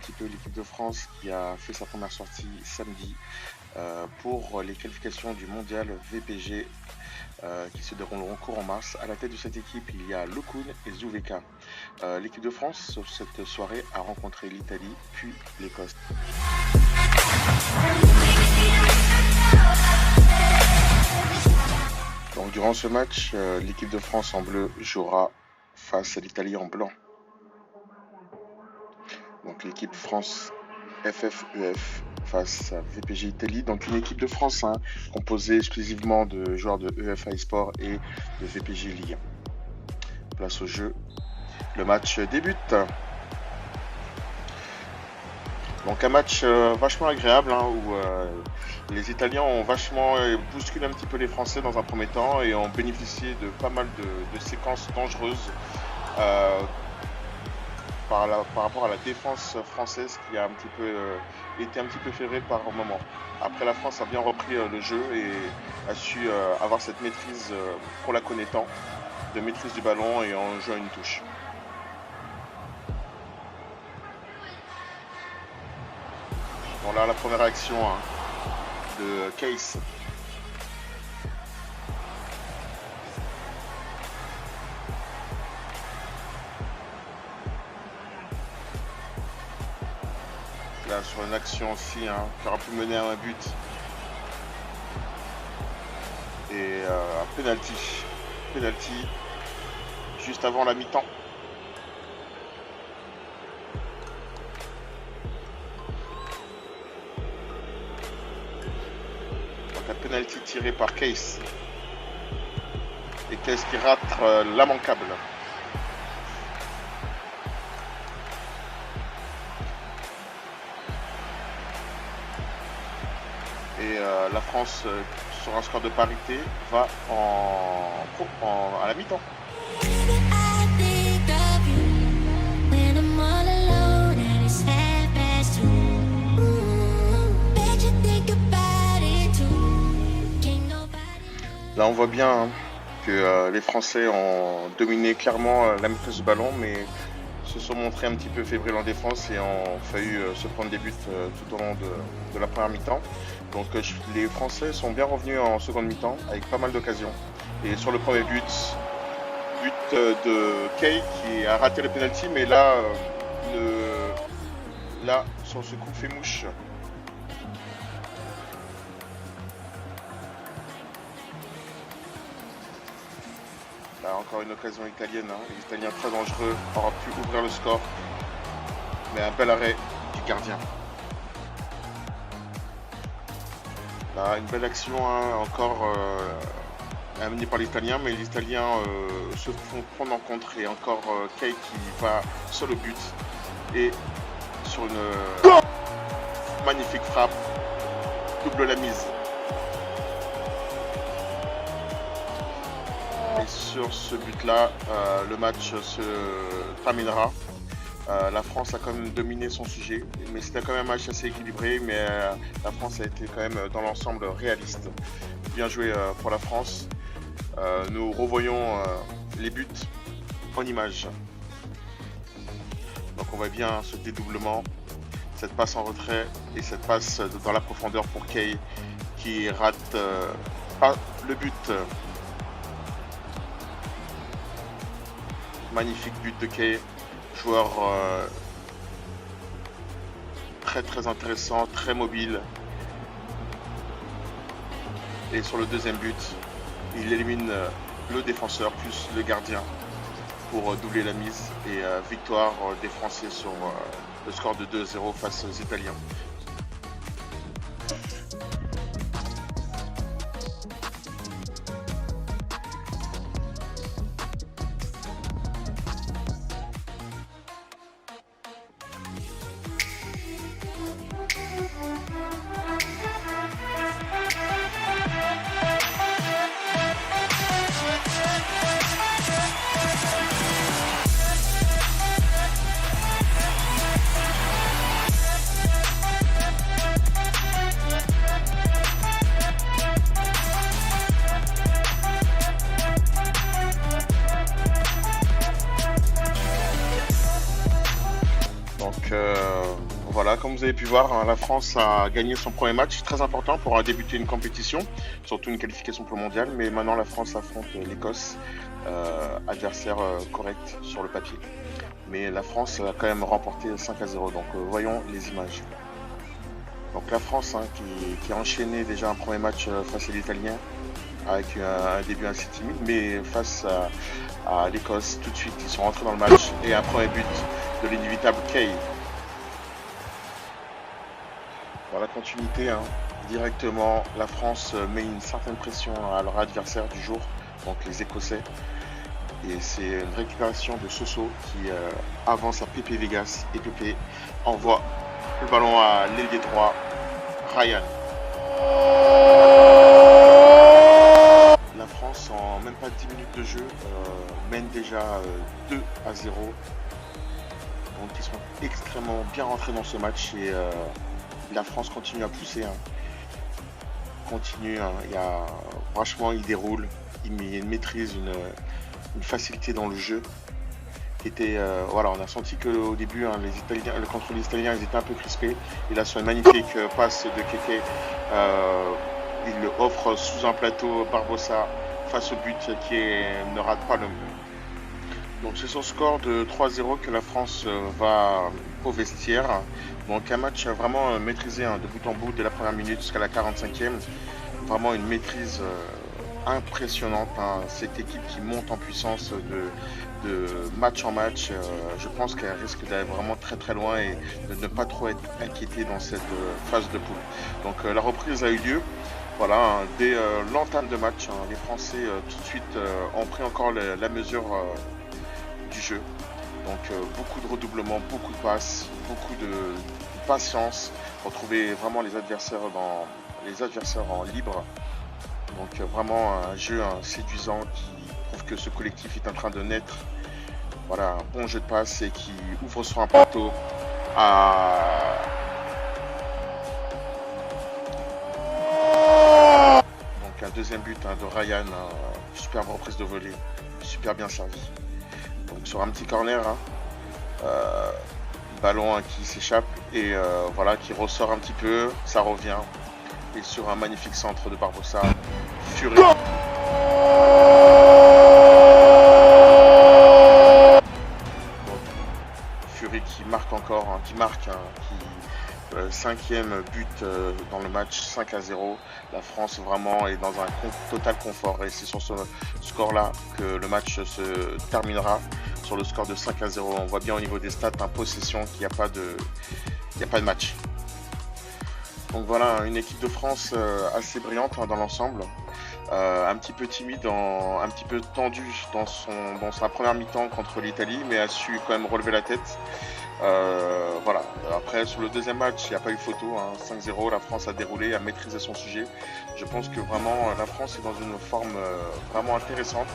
petit peu l'équipe de France qui a fait sa première sortie samedi pour les qualifications du mondial VPG qui se dérouleront courant mars. À la tête de cette équipe, il y a Lokun et Zuveka. L'équipe de France, sur cette soirée, a rencontré l'Italie puis l'Écosse. Donc, durant ce match, l'équipe de France en bleu jouera face à l'Italie en blanc. Donc l'équipe France FFEF face à VPG Italie. Donc une équipe de France composée exclusivement de joueurs de EFA eSport et de VPG Ligue 1. Place au jeu. Le match débute. Donc un match vachement agréable où les Italiens ont vachement bousculé un petit peu les Français dans un premier temps et ont bénéficié de pas mal de séquences dangereuses par rapport à la défense française qui a été un petit peu fébrile par moment. Après, la France a bien repris le jeu et a su avoir cette maîtrise, pour la connaissant, de maîtrise du ballon et en jouant une touche. Bon, là, la première action de Case. Là, sur une action aussi qui aura pu mener à un but. Et un penalty. Penalty juste avant la mi-temps. Donc un penalty tiré par Case. Et Case qui rate l'immanquable. Et la France, sur un score de parité, va à la mi-temps. Là, on voit bien que les Français ont dominé clairement la maîtrise du ballon, mais se sont montrés un petit peu fébriles en défense et ont failli se prendre des buts tout au long de la première mi-temps. Donc les Français sont bien revenus en seconde mi-temps avec pas mal d'occasions. Et sur le premier but de Kay qui a raté le penalty, mais là, sur ce coup fait mouche. Là, encore une occasion italienne. Les Italiens très dangereux auraient pu ouvrir le score. Mais un bel arrêt du gardien. Là, une belle action encore amenée par l'Italien, mais les Italiens se font prendre en contre et encore Kay qui va sur le but et sur une magnifique frappe, double la mise. Et sur ce but-là, le match se terminera. La France a quand même dominé son sujet, mais c'était quand même un match assez équilibré, mais la France a été quand même dans l'ensemble réaliste. Bien joué pour la France. Nous revoyons les buts en images. Donc on voit bien ce dédoublement, cette passe en retrait et cette passe dans la profondeur pour Kay qui rate pas le but. Magnifique but de Kay. Joueur très intéressant, très mobile. Et sur le deuxième but, il élimine le défenseur plus le gardien pour doubler la mise. Et victoire des Français sur le score de 2-0 face aux Italiens. comme vous avez pu voir, hein, la France a gagné son premier match, très important pour débuter une compétition, surtout une qualification pour le mondial. Mais maintenant, la France affronte l'Écosse, adversaire correct sur le papier. Mais la France a quand même remporté 5-0. Donc voyons les images. Donc la France hein, qui a enchaîné déjà un premier match face à l'Italien avec un début assez timide, mais face à l'Écosse, tout de suite ils sont rentrés dans le match et un premier but de l'inévitable Kay. Dans la continuité, hein, directement, la France met une certaine pression à leur adversaire du jour, donc les Écossais. Et c'est une récupération de Soso qui avance à Pepe Vegas et Pepe envoie le ballon à l'ailier droit, Ryan. La France, en même pas 10 minutes de jeu, mène déjà 2-0. Donc ils sont extrêmement bien rentrés dans ce match et la France continue à pousser. Hein. Continue, hein. Franchement, il déroule, il maîtrise une facilité dans le jeu. Voilà, on a senti qu'au début, hein, contre les Italiens, ils étaient un peu crispés. Et là, sur une magnifique passe de Keke, il le offre sous un plateau Barbosa face au but qui ne rate pas le but. Donc c'est sur score de 3-0 que la France va au vestiaire. Donc un match vraiment maîtrisé hein, de bout en bout dès la première minute jusqu'à la 45e. Vraiment une maîtrise impressionnante. Hein. Cette équipe qui monte en puissance de match en match. Je pense qu'elle risque d'aller vraiment très très loin et de ne pas trop être inquiétée dans cette phase de poule. Donc la reprise a eu lieu. Voilà, hein, dès l'entame de match, hein, les Français tout de suite ont pris encore la mesure du jeu. Donc beaucoup de redoublements, beaucoup de passes, beaucoup de patience pour trouver vraiment les adversaires en libre. Donc vraiment un jeu séduisant qui prouve que ce collectif est en train de naître. Voilà, un bon jeu de passe et qui ouvre sur un plateau à... Donc un deuxième but hein, de Ryan, superbe reprise de volée, super bien servi. Donc sur un petit corner, hein, ballon hein, qui s'échappe et voilà, qui ressort un petit peu, ça revient. Et sur un magnifique centre de Barbosa, Fury. Fury qui marque encore, hein, cinquième but dans le match, 5-0. La France vraiment est dans un total confort et c'est sur ce score-là que le match se terminera, sur le score de 5-0. On voit bien au niveau des stats, en possession, qu'il n'y a pas de match. Donc voilà, une équipe de France assez brillante hein, dans l'ensemble, un petit peu timide, un petit peu tendue dans sa première mi-temps contre l'Italie, mais a su quand même relever la tête. Voilà. Après, sur le deuxième match, il n'y a pas eu photo, hein, 5-0, la France a déroulé, a maîtrisé son sujet. Je pense que vraiment la France est dans une forme vraiment intéressante,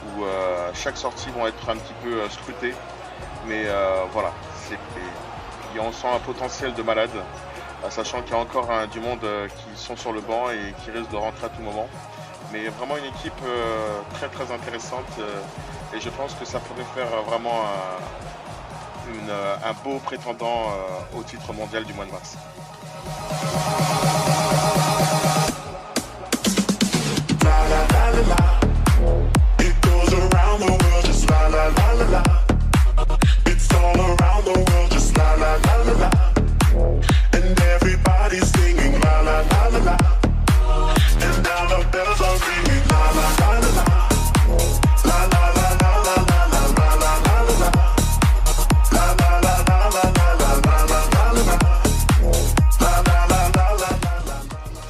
où chaque sortie vont être un petit peu scrutées, mais voilà, on sent un potentiel de malade. Sachant qu'il y a encore du monde qui sont sur le banc et qui risquent de rentrer à tout moment. Mais vraiment une équipe très très intéressante et je pense que ça pourrait faire vraiment un beau prétendant au titre mondial du mois de mars.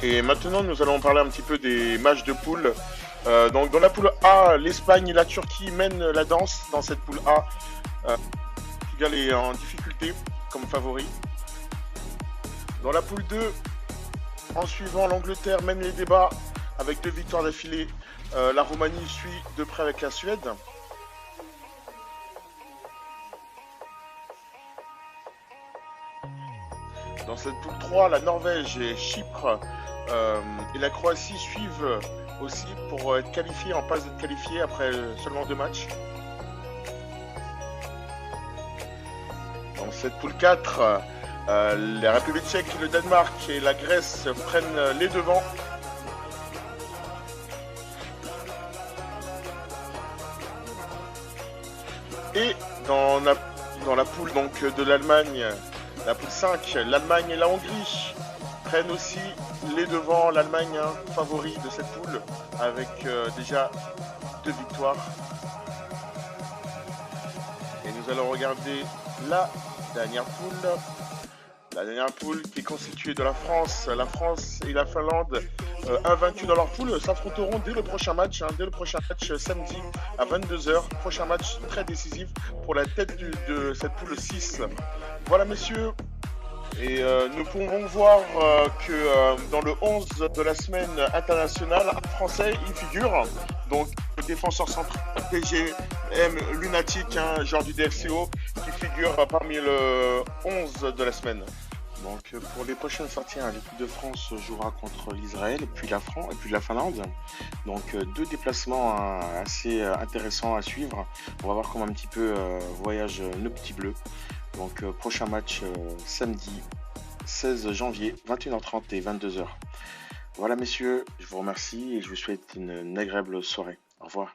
Et maintenant, nous allons parler un petit peu des matchs de poule. Donc, dans la poule A, l'Espagne et la Turquie mènent la danse dans cette poule A. Portugal est en difficulté comme favori. Dans la poule 2, en suivant, l'Angleterre mène les débats avec 2 victoires d'affilée. La Roumanie suit de près avec la Suède. Dans cette poule 3, la Norvège et Chypre et la Croatie suivent aussi pour être qualifiés, en passe d'être qualifiés après seulement 2 matchs. Dans cette poule 4, La République tchèque, le Danemark et la Grèce prennent les devants. Et dans la poule donc, de l'Allemagne, la poule 5, l'Allemagne et la Hongrie prennent aussi les devants. L'Allemagne, favori de cette poule, avec déjà 2 victoires. Et nous allons regarder la dernière poule. La dernière poule qui est constituée de la France et la Finlande, invaincus dans leur poule, s'affronteront dès le prochain match, samedi à 22 h. Prochain match très décisif pour la tête de cette poule 6. Voilà messieurs, et nous pouvons voir que dans le 11 de la semaine internationale, un Français y figure. Donc le défenseur central PGM Lunatic, genre du DFCO, qui figure parmi le 11 de la semaine. Donc pour les prochaines sorties, l'équipe de France jouera contre l'Israël et puis la Finlande. Donc 2 déplacements assez intéressants à suivre. On va voir comment un petit peu voyagent nos petits bleus. Donc prochain match samedi 16 janvier, 21h30 et 22 h. Voilà messieurs, je vous remercie et je vous souhaite une agréable soirée. Au revoir.